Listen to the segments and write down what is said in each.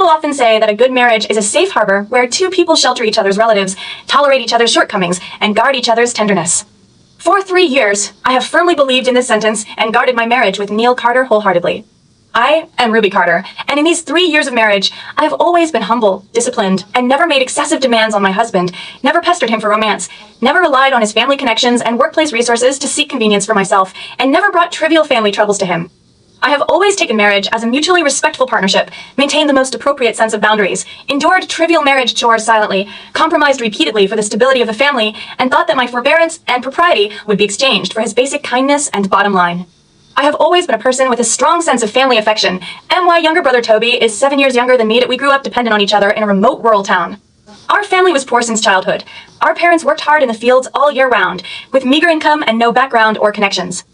People often say that a good marriage is a safe harbor where two people shelter each other's relatives, tolerate each other's shortcomings, and guard each other's tenderness. For 3 years, I have firmly believed in this sentence and guarded my marriage with Neil Carter wholeheartedly. I am Ruby Carter, and in these 3 years of marriage, I have always been humble, disciplined, and never made excessive demands on my husband, never pestered him for romance, never relied on his family connections and workplace resources to seek convenience for myself, and never brought trivial family troubles to him. I have always taken marriage as a mutually respectful partnership, maintained the most appropriate sense of boundaries, endured trivial marriage chores silently, compromised repeatedly for the stability of the family, and thought that my forbearance and propriety would be exchanged for his basic kindness and bottom line. I have always been a person with a strong sense of family affection, and my younger brother Toby is 7 years younger than me, that we grew up dependent on each other in a remote rural town. Our family was poor since childhood. Our parents worked hard in the fields all year round, with meager income and no background or connections.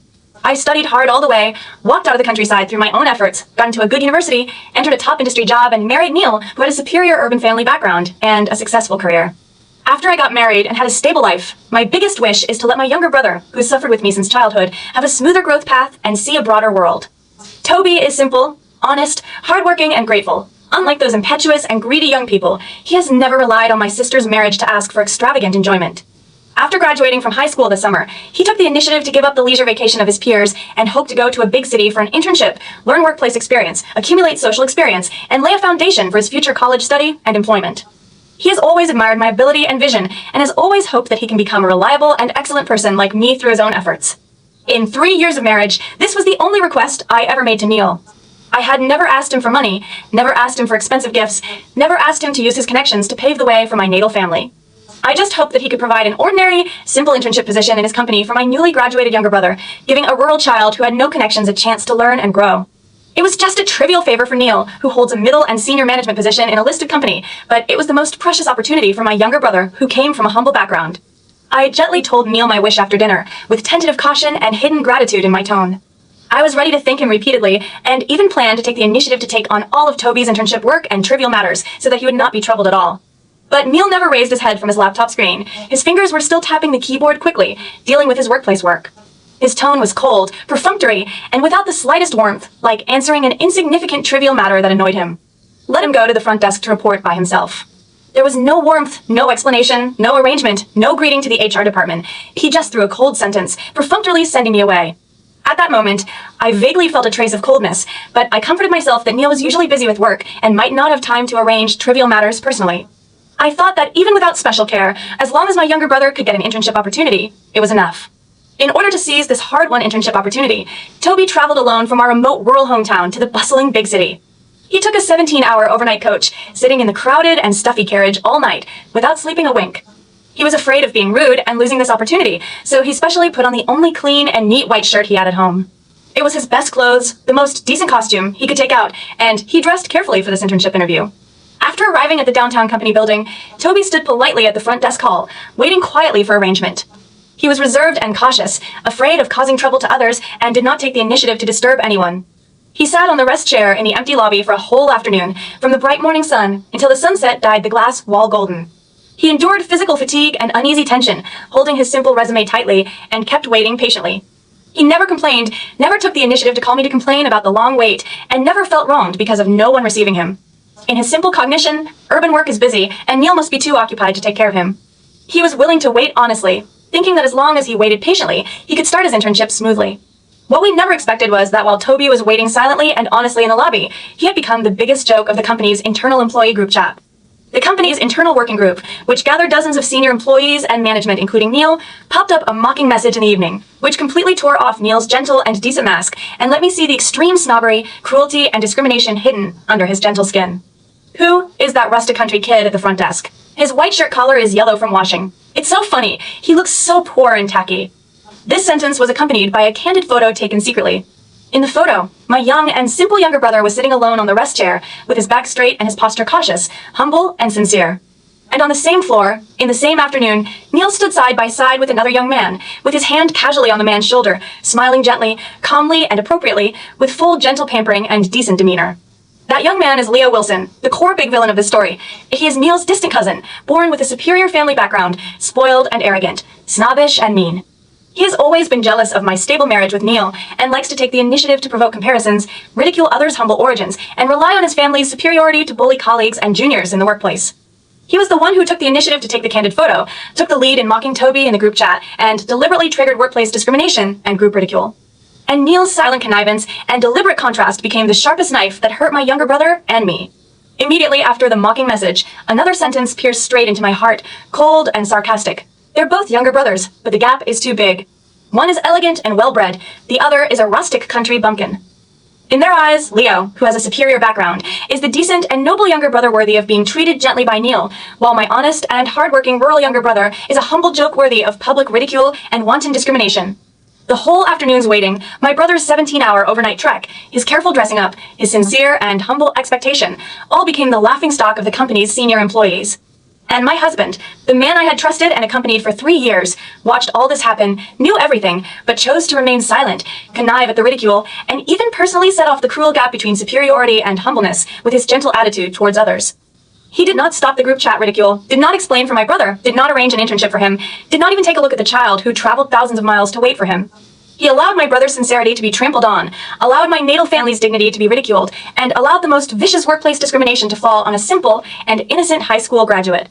I studied hard all the way, walked out of the countryside through my own efforts, got into a good university, entered a top industry job, and married Neil, who had a superior urban family background and a successful career. After I got married and had a stable life, my biggest wish is to let my younger brother, who has suffered with me since childhood, have a smoother growth path and see a broader world. Toby is simple, honest, hardworking, and grateful. Unlike those impetuous and greedy young people, he has never relied on my sister's marriage to ask for extravagant enjoyment. After graduating from high school this summer, he took the initiative to give up the leisure vacation of his peers and hoped to go to a big city for an internship, learn workplace experience, accumulate social experience, and lay a foundation for his future college study and employment. He has always admired my ability and vision, and has always hoped that he can become a reliable and excellent person like me through his own efforts. In 3 years of marriage, this was the only request I ever made to Neil. I had never asked him for money, never asked him for expensive gifts, never asked him to use his connections to pave the way for my natal family. I just hoped that he could provide an ordinary, simple internship position in his company for my newly graduated younger brother, giving a rural child who had no connections a chance to learn and grow. It was just a trivial favor for Neil, who holds a middle and senior management position in a listed company, but it was the most precious opportunity for my younger brother, who came from a humble background. I gently told Neil my wish after dinner, with tentative caution and hidden gratitude in my tone. I was ready to thank him repeatedly, and even planned to take the initiative to take on all of Toby's internship work and trivial matters, so that he would not be troubled at all. But Neil never raised his head from his laptop screen. His fingers were still tapping the keyboard quickly, dealing with his workplace work. His tone was cold, perfunctory, and without the slightest warmth, like answering an insignificant trivial matter that annoyed him. Let him go to the front desk to report by himself. There was no warmth, no explanation, no arrangement, no greeting to the HR department. He just threw a cold sentence, perfunctorily sending me away. At that moment, I vaguely felt a trace of coldness, but I comforted myself that Neil was usually busy with work and might not have time to arrange trivial matters personally. I thought that even without special care, as long as my younger brother could get an internship opportunity, it was enough. In order to seize this hard-won internship opportunity, Toby traveled alone from our remote rural hometown to the bustling big city. He took a 17-hour overnight coach, sitting in the crowded and stuffy carriage all night, without sleeping a wink. He was afraid of being rude and losing this opportunity, so he specially put on the only clean and neat white shirt he had at home. It was his best clothes, the most decent costume he could take out, and he dressed carefully for this internship interview. After arriving at the downtown company building, Toby stood politely at the front desk hall, waiting quietly for arrangement. He was reserved and cautious, afraid of causing trouble to others, and did not take the initiative to disturb anyone. He sat on the rest chair in the empty lobby for a whole afternoon, from the bright morning sun until the sunset dyed the glass wall golden. He endured physical fatigue and uneasy tension, holding his simple resume tightly, and kept waiting patiently. He never complained, never took the initiative to call me to complain about the long wait, and never felt wronged because of no one receiving him. In his simple cognition, urban work is busy, and Neil must be too occupied to take care of him. He was willing to wait honestly, thinking that as long as he waited patiently, he could start his internship smoothly. What we never expected was that while Toby was waiting silently and honestly in the lobby, he had become the biggest joke of the company's internal employee group chat. The company's internal working group, which gathered dozens of senior employees and management, including Neil, popped up a mocking message in the evening, which completely tore off Neil's gentle and decent mask and let me see the extreme snobbery, cruelty, and discrimination hidden under his gentle skin. Who is that rustic country kid at the front desk? His white shirt collar is yellow from washing. It's so funny. He looks so poor and tacky. This sentence was accompanied by a candid photo taken secretly. In the photo, my young and simple younger brother was sitting alone on the rest chair, with his back straight and his posture cautious, humble, and sincere. And on the same floor, in the same afternoon, Neil stood side by side with another young man, with his hand casually on the man's shoulder, smiling gently, calmly, and appropriately, with full gentle pampering and decent demeanor. That young man is Leo Wilson, the core big villain of this story. He is Neil's distant cousin, born with a superior family background, spoiled and arrogant, snobbish and mean. He has always been jealous of my stable marriage with Neil and likes to take the initiative to provoke comparisons, ridicule others' humble origins, and rely on his family's superiority to bully colleagues and juniors in the workplace. He was the one who took the initiative to take the candid photo, took the lead in mocking Toby in the group chat, and deliberately triggered workplace discrimination and group ridicule. And Neil's silent connivance and deliberate contrast became the sharpest knife that hurt my younger brother and me. Immediately after the mocking message, another sentence pierced straight into my heart, cold and sarcastic. They're both younger brothers, but the gap is too big. One is elegant and well-bred, the other is a rustic country bumpkin. In their eyes, Leo, who has a superior background, is the decent and noble younger brother worthy of being treated gently by Neil, while my honest and hard-working rural younger brother is a humble joke worthy of public ridicule and wanton discrimination. The whole afternoon's waiting, my brother's 17-hour overnight trek, his careful dressing up, his sincere and humble expectation, all became the laughingstock of the company's senior employees. And my husband, the man I had trusted and accompanied for 3 years, watched all this happen, knew everything, but chose to remain silent, connive at the ridicule, and even personally set off the cruel gap between superiority and humbleness with his gentle attitude towards others. He did not stop the group chat ridicule, did not explain for my brother, did not arrange an internship for him, did not even take a look at the child who traveled thousands of miles to wait for him. He allowed my brother's sincerity to be trampled on, allowed my natal family's dignity to be ridiculed, and allowed the most vicious workplace discrimination to fall on a simple and innocent high school graduate.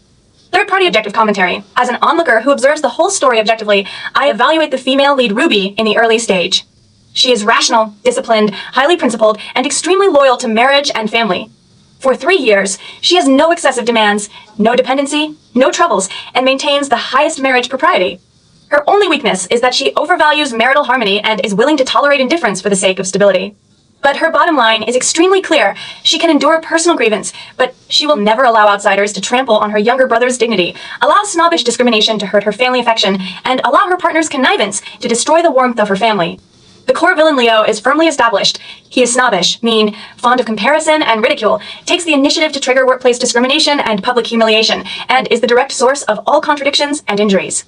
Third-party objective commentary. As an onlooker who observes the whole story objectively, I evaluate the female lead Ruby in the early stage. She is rational, disciplined, highly principled, and extremely loyal to marriage and family. For 3 years, she has no excessive demands, no dependency, no troubles, and maintains the highest marriage propriety. Her only weakness is that she overvalues marital harmony and is willing to tolerate indifference for the sake of stability. But her bottom line is extremely clear. She can endure personal grievance, but she will never allow outsiders to trample on her younger brother's dignity, allow snobbish discrimination to hurt her family affection, and allow her partner's connivance to destroy the warmth of her family. The core villain Leo is firmly established. He is snobbish, mean, fond of comparison and ridicule, takes the initiative to trigger workplace discrimination and public humiliation, and is the direct source of all contradictions and injuries.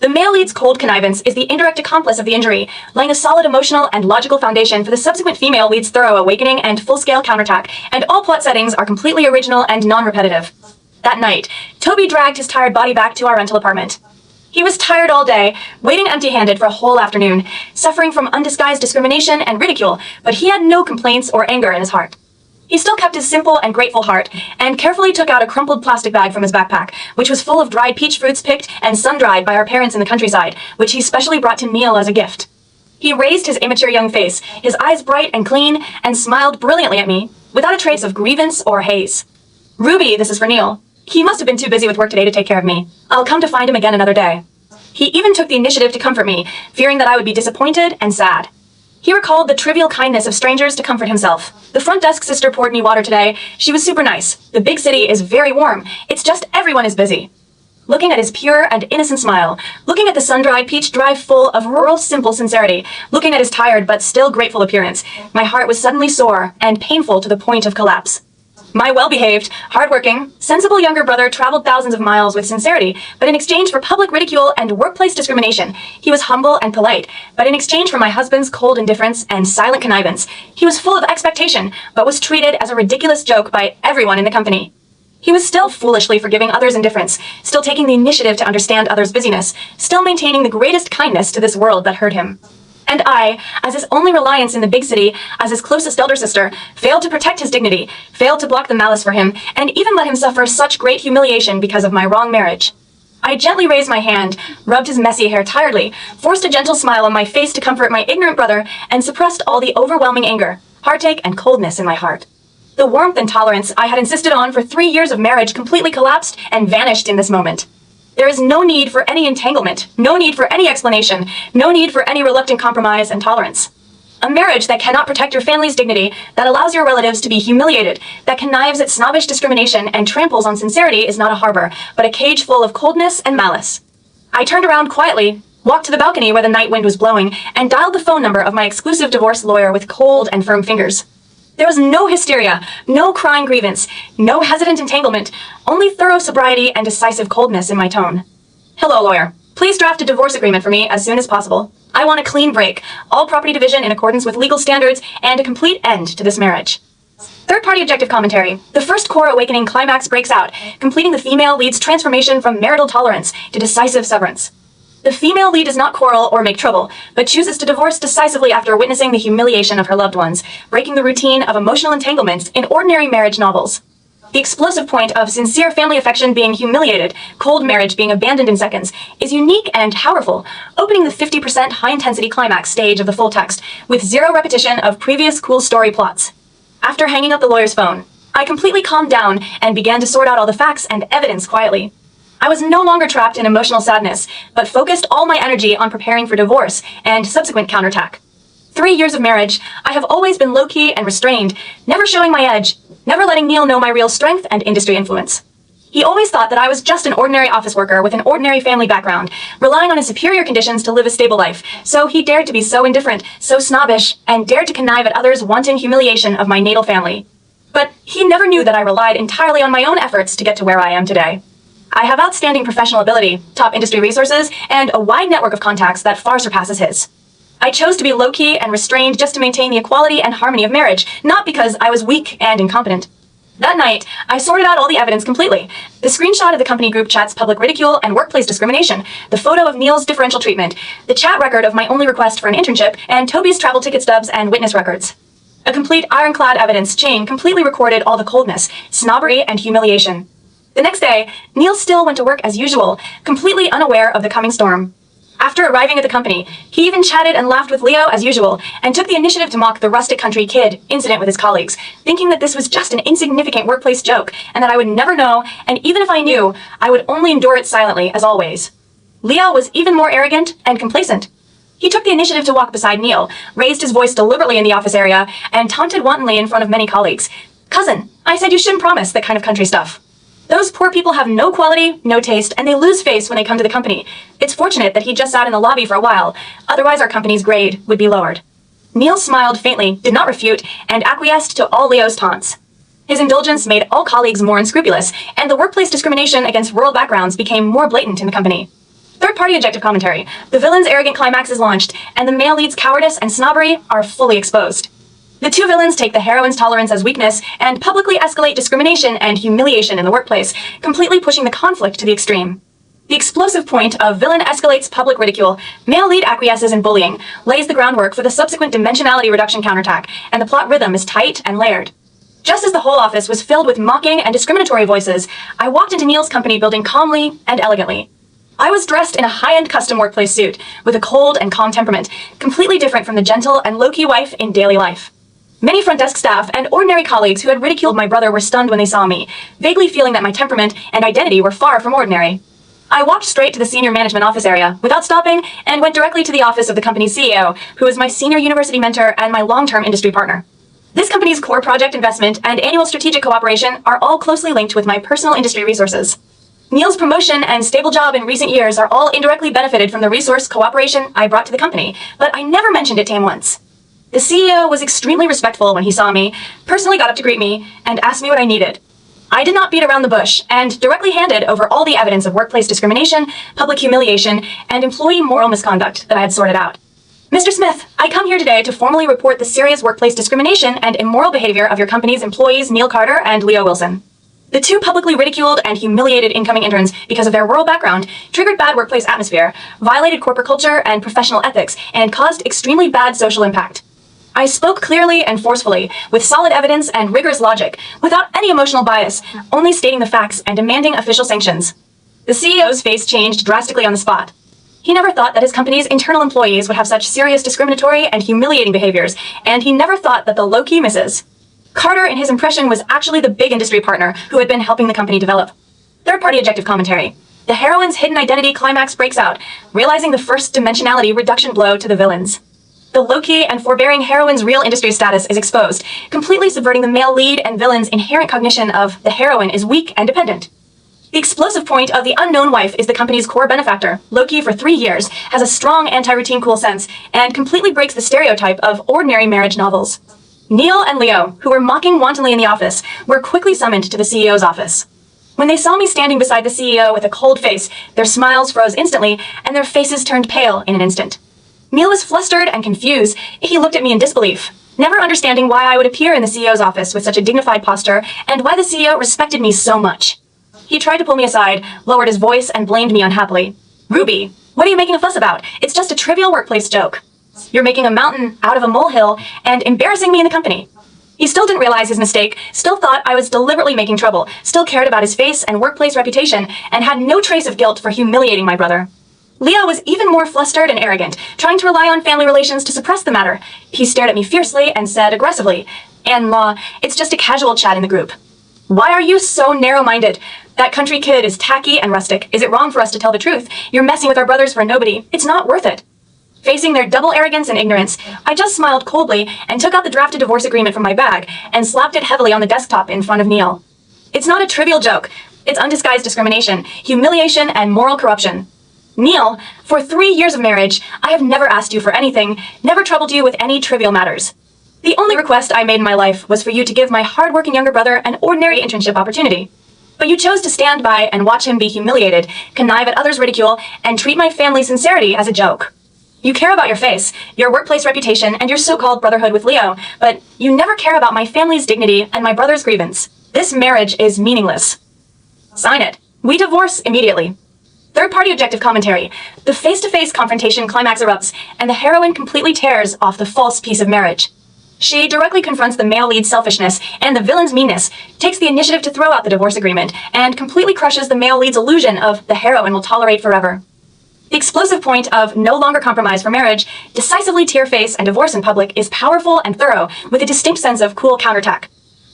The male lead's cold connivance is the indirect accomplice of the injury, laying a solid emotional and logical foundation for the subsequent female lead's thorough awakening and full-scale counterattack, and all plot settings are completely original and non-repetitive. That night, Toby dragged his tired body back to our rental apartment. He was tired all day, waiting empty-handed for a whole afternoon, suffering from undisguised discrimination and ridicule, but he had no complaints or anger in his heart. He still kept his simple and grateful heart, and carefully took out a crumpled plastic bag from his backpack, which was full of dried peach fruits picked and sun-dried by our parents in the countryside, which he specially brought to Neil as a gift. He raised his immature young face, his eyes bright and clean, and smiled brilliantly at me, without a trace of grievance or haze. "Ruby, this is for Neil. He must have been too busy with work today to take care of me. I'll come to find him again another day." He even took the initiative to comfort me, fearing that I would be disappointed and sad. He recalled the trivial kindness of strangers to comfort himself. "The front desk sister poured me water today. She was super nice. The big city is very warm. It's just everyone is busy." Looking at his pure and innocent smile, looking at the sun-dried peach drive full of rural simple sincerity, looking at his tired but still grateful appearance, my heart was suddenly sore and painful to the point of collapse. My well-behaved, hard-working, sensible younger brother traveled thousands of miles with sincerity, but in exchange for public ridicule and workplace discrimination, he was humble and polite. But in exchange for my husband's cold indifference and silent connivance, he was full of expectation, but was treated as a ridiculous joke by everyone in the company. He was still foolishly forgiving others' indifference, still taking the initiative to understand others' busyness, still maintaining the greatest kindness to this world that hurt him. And I, as his only reliance in the big city, as his closest elder sister, failed to protect his dignity, failed to block the malice for him, and even let him suffer such great humiliation because of my wrong marriage. I gently raised my hand, rubbed his messy hair tiredly, forced a gentle smile on my face to comfort my ignorant brother, and suppressed all the overwhelming anger, heartache, and coldness in my heart. The warmth and tolerance I had insisted on for 3 years of marriage completely collapsed and vanished in this moment. There is no need for any entanglement, no need for any explanation, no need for any reluctant compromise and tolerance. A marriage that cannot protect your family's dignity, that allows your relatives to be humiliated, that connives at snobbish discrimination and tramples on sincerity is not a harbor, but a cage full of coldness and malice. I turned around quietly, walked to the balcony where the night wind was blowing, and dialed the phone number of my exclusive divorce lawyer with cold and firm fingers. There was no hysteria, no crying grievance, no hesitant entanglement, only thorough sobriety and decisive coldness in my tone. "Hello, lawyer. Please draft a divorce agreement for me as soon as possible. I want a clean break, all property division in accordance with legal standards, and a complete end to this marriage." Third-party objective commentary. The first core awakening climax breaks out, completing the female lead's transformation from marital tolerance to decisive severance. The female lead does not quarrel or make trouble, but chooses to divorce decisively after witnessing the humiliation of her loved ones, breaking the routine of emotional entanglements in ordinary marriage novels. The explosive point of sincere family affection being humiliated, cold marriage being abandoned in seconds, is unique and powerful, opening the 50% high-intensity climax stage of the full text, with zero repetition of previous cool story plots. After hanging up the lawyer's phone, I completely calmed down and began to sort out all the facts and evidence quietly. I was no longer trapped in emotional sadness, but focused all my energy on preparing for divorce and subsequent counterattack. 3 years of marriage, I have always been low-key and restrained, never showing my edge, never letting Neil know my real strength and industry influence. He always thought that I was just an ordinary office worker with an ordinary family background, relying on his superior conditions to live a stable life, so he dared to be so indifferent, so snobbish, and dared to connive at others' wanton humiliation of my natal family. But he never knew that I relied entirely on my own efforts to get to where I am today. I have outstanding professional ability, top industry resources, and a wide network of contacts that far surpasses his. I chose to be low-key and restrained just to maintain the equality and harmony of marriage, not because I was weak and incompetent. That night, I sorted out all the evidence completely. The screenshot of the company group chat's public ridicule and workplace discrimination, the photo of Neil's differential treatment, the chat record of my only request for an internship, and Toby's travel ticket stubs and witness records. A complete ironclad evidence chain completely recorded all the coldness, snobbery, and humiliation. The next day, Neil still went to work as usual, completely unaware of the coming storm. After arriving at the company, he even chatted and laughed with Leo as usual, and took the initiative to mock the rustic country kid incident with his colleagues, thinking that this was just an insignificant workplace joke, and that I would never know, and even if I knew, I would only endure it silently, as always. Leo was even more arrogant and complacent. He took the initiative to walk beside Neil, raised his voice deliberately in the office area, and taunted wantonly in front of many colleagues. "Cousin, I said you shouldn't promise that kind of country stuff. Those poor people have no quality, no taste, and they lose face when they come to the company. It's fortunate that he just sat in the lobby for a while, otherwise our company's grade would be lowered." Neil smiled faintly, did not refute, and acquiesced to all Leo's taunts. His indulgence made all colleagues more unscrupulous, and the workplace discrimination against rural backgrounds became more blatant in the company. Third-party objective commentary. The villain's arrogant climax is launched, and the male lead's cowardice and snobbery are fully exposed. The two villains take the heroine's tolerance as weakness and publicly escalate discrimination and humiliation in the workplace, completely pushing the conflict to the extreme. The explosive point of villain escalates public ridicule, male lead acquiesces in bullying, lays the groundwork for the subsequent dimensionality reduction counterattack, and the plot rhythm is tight and layered. Just as the whole office was filled with mocking and discriminatory voices, I walked into Neil's company building calmly and elegantly. I was dressed in a high-end custom workplace suit, with a cold and calm temperament, completely different from the gentle and low-key wife in daily life. Many front desk staff and ordinary colleagues who had ridiculed my brother were stunned when they saw me, vaguely feeling that my temperament and identity were far from ordinary. I walked straight to the senior management office area, without stopping, and went directly to the office of the company's CEO, who is my senior university mentor and my long-term industry partner. This company's core project investment and annual strategic cooperation are all closely linked with my personal industry resources. Neil's promotion and stable job in recent years are all indirectly benefited from the resource cooperation I brought to the company, but I never mentioned it to him once. The CEO was extremely respectful when he saw me, personally got up to greet me, and asked me what I needed. I did not beat around the bush, and directly handed over all the evidence of workplace discrimination, public humiliation, and employee moral misconduct that I had sorted out. "Mr. Smith, I come here today to formally report the serious workplace discrimination and immoral behavior of your company's employees Neil Carter and Leo Wilson. The two publicly ridiculed and humiliated incoming interns because of their rural background triggered bad workplace atmosphere, violated corporate culture and professional ethics, and caused extremely bad social impact. I spoke clearly and forcefully, with solid evidence and rigorous logic, without any emotional bias, only stating the facts and demanding official sanctions." The CEO's face changed drastically on the spot. He never thought that his company's internal employees would have such serious discriminatory and humiliating behaviors, and he never thought that the low-key misses. Carter, in his impression, was actually the big industry partner who had been helping the company develop. Third-party objective commentary. The heroine's hidden identity climax breaks out, realizing the first dimensionality reduction blow to the villains. The low-key and forbearing heroine's real industry status is exposed, completely subverting the male lead and villain's inherent cognition of the heroine is weak and dependent. The explosive point of the unknown wife is the company's core benefactor, low-key for 3 years, has a strong anti-routine cool sense, and completely breaks the stereotype of ordinary marriage novels. Neil and Leo, who were mocking wantonly in the office, were quickly summoned to the CEO's office. When they saw me standing beside the CEO with a cold face, their smiles froze instantly, and their faces turned pale in an instant. Neil was flustered and confused. He looked at me in disbelief, never understanding why I would appear in the CEO's office with such a dignified posture and why the CEO respected me so much. He tried to pull me aside, lowered his voice, and blamed me unhappily. "Ruby, What are you making a fuss about? It's just a trivial workplace joke. You're making a mountain out of a molehill and embarrassing me in the company. He still didn't realize his mistake, still thought I was deliberately making trouble, still cared about his face and workplace reputation, and had no trace of guilt for humiliating my brother. Leo was even more flustered and arrogant, trying to rely on family relations to suppress the matter. He stared at me fiercely and said aggressively, "Anne-Law, it's just a casual chat in the group." Why are you so narrow-minded? That country kid is tacky and rustic. Is it wrong for us to tell the truth? You're messing with our brothers for nobody. It's not worth it. Facing their double arrogance and ignorance, I just smiled coldly and took out the drafted divorce agreement from my bag and slapped it heavily on the desktop in front of Neil. It's not a trivial joke. It's undisguised discrimination, humiliation, and moral corruption. Neil, for 3 years of marriage, I have never asked you for anything, never troubled you with any trivial matters. The only request I made in my life was for you to give my hard-working younger brother an ordinary internship opportunity. But you chose to stand by and watch him be humiliated, connive at others' ridicule, and treat my family's sincerity as a joke. You care about your face, your workplace reputation, and your so-called brotherhood with Leo, but you never care about my family's dignity and my brother's grievance. This marriage is meaningless. Sign it. We divorce immediately. Third-party objective commentary. The face-to-face confrontation climax erupts, and the heroine completely tears off the false piece of marriage. She directly confronts the male lead's selfishness and the villain's meanness, takes the initiative to throw out the divorce agreement, and completely crushes the male lead's illusion of the heroine will tolerate forever. The explosive point of no longer compromise for marriage, decisively tear-face and divorce in public is powerful and thorough, with a distinct sense of cool counterattack.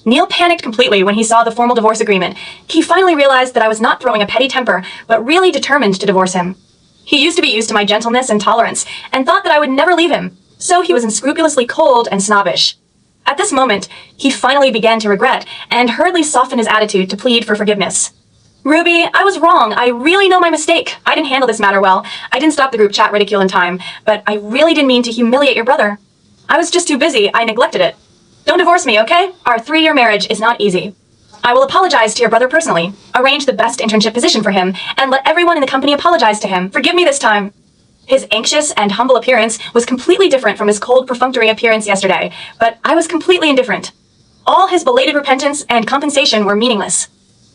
Neil panicked completely when he saw the formal divorce agreement. He finally realized that I was not throwing a petty temper, but really determined to divorce him. He used to be used to my gentleness and tolerance, and thought that I would never leave him, so he was unscrupulously cold and snobbish. At this moment, he finally began to regret, and hurriedly softened his attitude to plead for forgiveness. "Ruby, I was wrong. I really know my mistake. I didn't handle this matter well. I didn't stop the group chat ridicule in time, but I really didn't mean to humiliate your brother. I was just too busy. I neglected it. Don't divorce me, okay? Our 3-year marriage is not easy. I will apologize to your brother personally, arrange the best internship position for him, and let everyone in the company apologize to him. Forgive me this time." His anxious and humble appearance was completely different from his cold, perfunctory appearance yesterday, but I was completely indifferent. All his belated repentance and compensation were meaningless.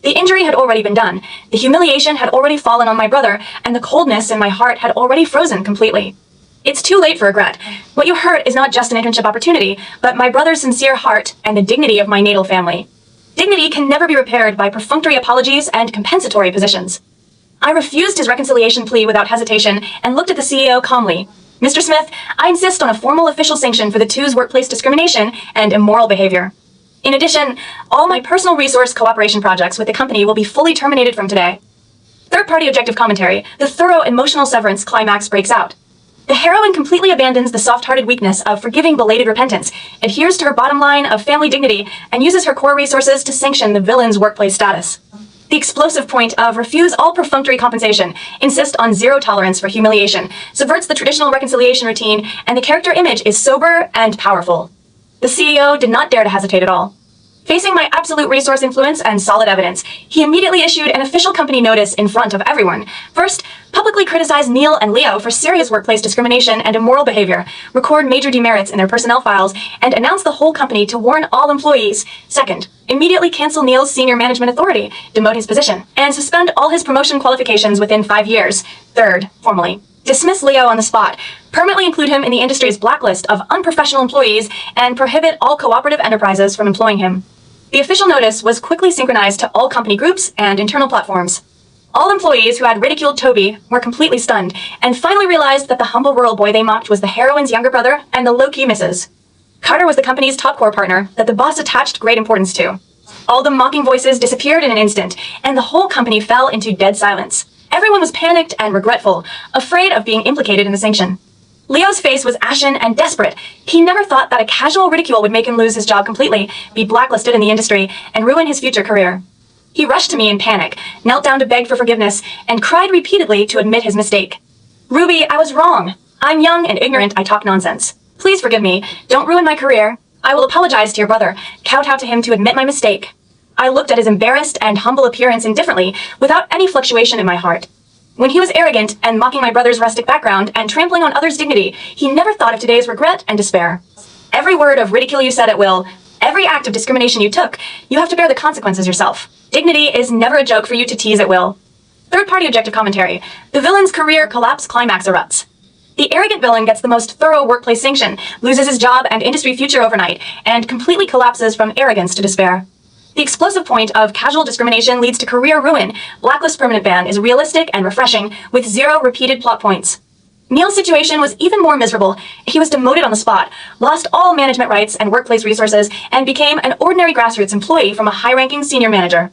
The injury had already been done, the humiliation had already fallen on my brother, and the coldness in my heart had already frozen completely. It's too late for regret. What you hurt is not just an internship opportunity, but my brother's sincere heart and the dignity of my natal family. Dignity can never be repaired by perfunctory apologies and compensatory positions. I refused his reconciliation plea without hesitation and looked at the CEO calmly. "Mr. Smith, I insist on a formal official sanction for the two's workplace discrimination and immoral behavior. In addition, all my personal resource cooperation projects with the company will be fully terminated from today." Third-party objective commentary. The thorough emotional severance climax breaks out. The heroine completely abandons the soft-hearted weakness of forgiving belated repentance, adheres to her bottom line of family dignity, and uses her core resources to sanction the villain's workplace status. The explosive point of refuse all perfunctory compensation, insist on zero tolerance for humiliation, subverts the traditional reconciliation routine, and the character image is sober and powerful. The CEO did not dare to hesitate at all. Facing my absolute resource influence and solid evidence, he immediately issued an official company notice in front of everyone. First, publicly criticize Neil and Leo for serious workplace discrimination and immoral behavior, record major demerits in their personnel files, and announce the whole company to warn all employees. Second, immediately cancel Neil's senior management authority, demote his position, and suspend all his promotion qualifications within 5 years. Third, formally, dismiss Leo on the spot, permanently include him in the industry's blacklist of unprofessional employees, and prohibit all cooperative enterprises from employing him. The official notice was quickly synchronized to all company groups and internal platforms. All employees who had ridiculed Toby were completely stunned, and finally realized that the humble rural boy they mocked was the heroine's younger brother and the low-key Mrs. Carter was the company's top core partner that the boss attached great importance to. All the mocking voices disappeared in an instant, and the whole company fell into dead silence. Everyone was panicked and regretful, afraid of being implicated in the sanction. Leo's face was ashen and desperate. He never thought that a casual ridicule would make him lose his job completely, be blacklisted in the industry, and ruin his future career. He rushed to me in panic, knelt down to beg for forgiveness, and cried repeatedly to admit his mistake. "Ruby, I was wrong. I'm young and ignorant, I talk nonsense. Please forgive me. Don't ruin my career. I will apologize to your brother, kowtow to him to admit my mistake." I looked at his embarrassed and humble appearance indifferently, without any fluctuation in my heart. When he was arrogant and mocking my brother's rustic background and trampling on others' dignity, he never thought of today's regret and despair. Every word of ridicule you said at will, every act of discrimination you took, you have to bear the consequences yourself. Dignity is never a joke for you to tease at will. Third-party objective commentary. The villain's career collapse climax erupts. The arrogant villain gets the most thorough workplace sanction, loses his job and industry future overnight, and completely collapses from arrogance to despair. The explosive point of casual discrimination leads to career ruin. Blacklist permanent ban is realistic and refreshing, with 0 repeated plot points. Neil's situation was even more miserable. He was demoted on the spot, lost all management rights and workplace resources, and became an ordinary grassroots employee from a high-ranking senior manager.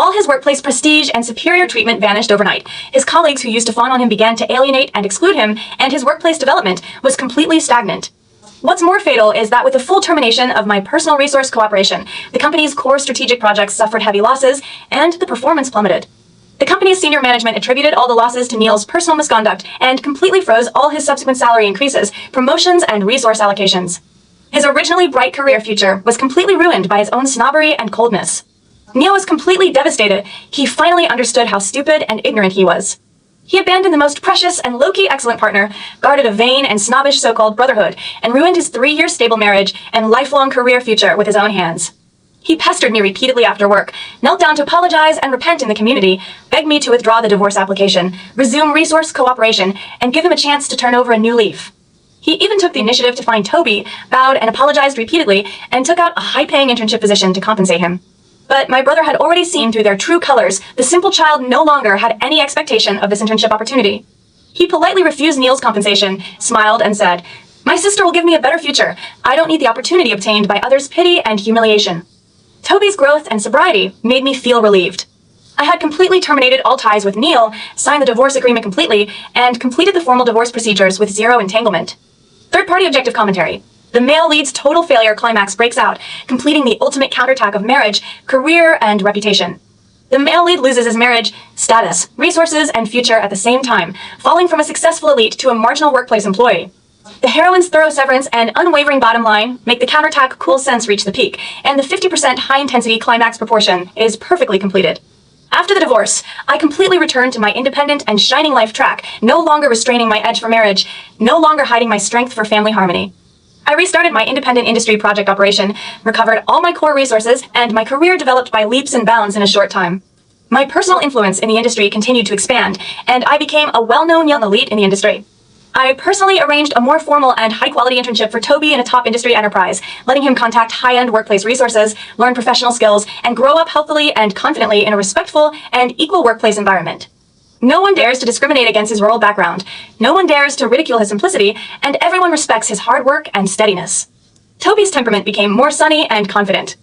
All his workplace prestige and superior treatment vanished overnight. His colleagues who used to fawn on him began to alienate and exclude him, and his workplace development was completely stagnant. What's more fatal is that with the full termination of my personal resource cooperation, the company's core strategic projects suffered heavy losses, and the performance plummeted. The company's senior management attributed all the losses to Neil's personal misconduct and completely froze all his subsequent salary increases, promotions, and resource allocations. His originally bright career future was completely ruined by his own snobbery and coldness. Neil was completely devastated. He finally understood how stupid and ignorant he was. He abandoned the most precious and low-key excellent partner, guarded a vain and snobbish so-called brotherhood, and ruined his 3-year stable marriage and lifelong career future with his own hands. He pestered me repeatedly after work, knelt down to apologize and repent in the community, begged me to withdraw the divorce application, resume resource cooperation, and give him a chance to turn over a new leaf. He even took the initiative to find Toby, bowed and apologized repeatedly, and took out a high-paying internship position to compensate him. But my brother had already seen through their true colors. The simple child no longer had any expectation of this internship opportunity. He politely refused Neil's compensation, smiled, and said, "My sister will give me a better future. I don't need the opportunity obtained by others' pity and humiliation." Toby's growth and sobriety made me feel relieved. I had completely terminated all ties with Neil, signed the divorce agreement completely, and completed the formal divorce procedures with 0 entanglement. Third-party objective commentary. The male lead's total failure climax breaks out, completing the ultimate counterattack of marriage, career, and reputation. The male lead loses his marriage, status, resources, and future at the same time, falling from a successful elite to a marginal workplace employee. The heroine's thorough severance and unwavering bottom line make the counterattack cool sense reach the peak, and the 50% high-intensity climax proportion is perfectly completed. After the divorce, I completely returned to my independent and shining life track, no longer restraining my edge for marriage, no longer hiding my strength for family harmony. I restarted my independent industry project operation, recovered all my core resources, and my career developed by leaps and bounds in a short time. My personal influence in the industry continued to expand, and I became a well-known young elite in the industry. I personally arranged a more formal and high-quality internship for Toby in a top industry enterprise, letting him contact high-end workplace resources, learn professional skills, and grow up healthily and confidently in a respectful and equal workplace environment. No one dares to discriminate against his rural background, no one dares to ridicule his simplicity, and everyone respects his hard work and steadiness. Toby's temperament became more sunny and confident.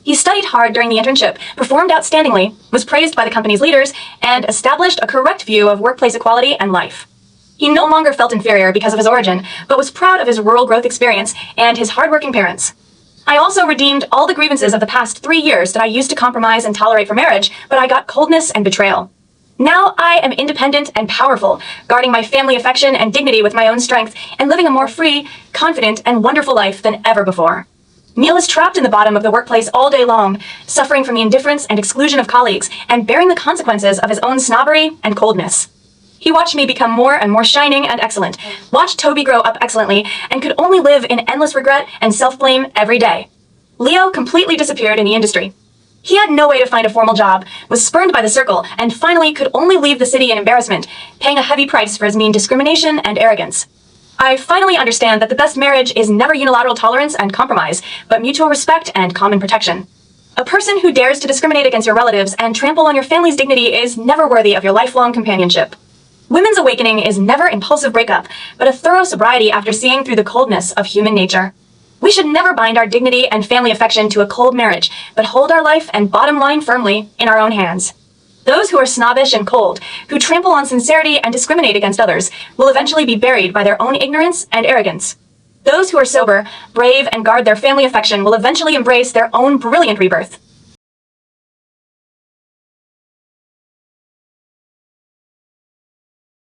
He studied hard during the internship, performed outstandingly, was praised by the company's leaders, and established a correct view of workplace equality and life. He no longer felt inferior because of his origin, but was proud of his rural growth experience and his hardworking parents. I also redeemed all the grievances of the past 3 years that I used to compromise and tolerate for marriage, but I got coldness and betrayal. Now I am independent and powerful, guarding my family affection and dignity with my own strength, and living a more free, confident, and wonderful life than ever before. Neil is trapped in the bottom of the workplace all day long, suffering from the indifference and exclusion of colleagues, and bearing the consequences of his own snobbery and coldness. He watched me become more and more shining and excellent, watched Toby grow up excellently, and could only live in endless regret and self-blame every day. Leo completely disappeared in the industry. He had no way to find a formal job, was spurned by the circle, and finally could only leave the city in embarrassment, paying a heavy price for his mean discrimination and arrogance. I finally understand that the best marriage is never unilateral tolerance and compromise, but mutual respect and common protection. A person who dares to discriminate against your relatives and trample on your family's dignity is never worthy of your lifelong companionship. Women's awakening is never impulsive breakup, but a thorough sobriety after seeing through the coldness of human nature. We should never bind our dignity and family affection to a cold marriage, but hold our life and bottom line firmly in our own hands. Those who are snobbish and cold, who trample on sincerity and discriminate against others, will eventually be buried by their own ignorance and arrogance. Those who are sober, brave, and guard their family affection will eventually embrace their own brilliant rebirth.